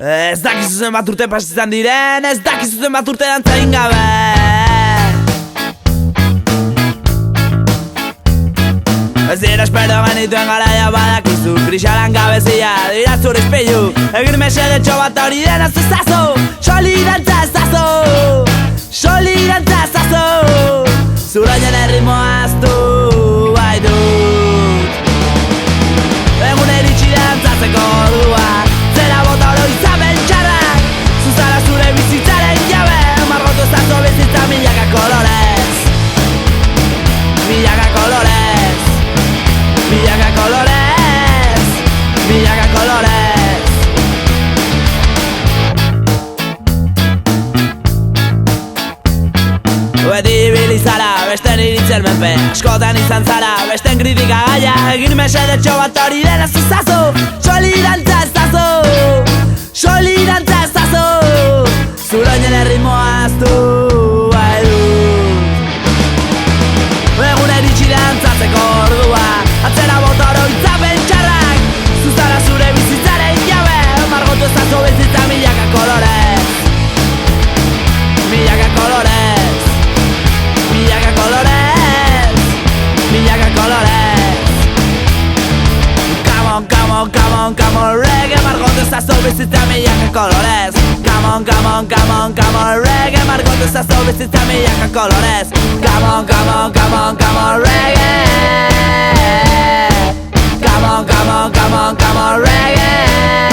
Ez dakizu zenbat urte pasizan diren, ez dakizu zenbat urte dantzain gabe. Ez dira espero genituen garaia badakizu, krixaran gabezia dira zure ispilu. Egin mesedetxo bat hori dena zezazu, solidantza ezazu, solidantza ezazu. Zurainen erritmoa aztu bai dut. Egun eritxi dantzatzeko ordua, zera bota oroitzapen txarrak. Zuzara zure bizitzaren jabe, margotu ezazu bizitza milaka kolorez. Milaka kolorez, milaka kolorez, milaka kolorez. Beti ibili zara, besten iritzen menpe, askotan izan zara, besten kritika gaia. Egin mesedetxo bat hori dena zezazu, solidantza ezazu, solidantza ezazu. Zuroinen erritmoa aztu bai dut. Egun eritxi dantzatzeko ordua, atzera bota oroitzapen txarrak. Zuzara zure bizitzaren jabe, margotu ezazu bizitza milaka kolorez. Milaka kolorez, milaka kolorez, milaka kolorez. Come on, come on, come on, come on, reggae, margotu ezazu bizitza milaka kolorez. Come on, come on, come on, come on, reggae, margotu ezazu bizitza milaka kolorez. Come on, come on, come on, come on, reggae. Come on, come on, come on, come on, reggae.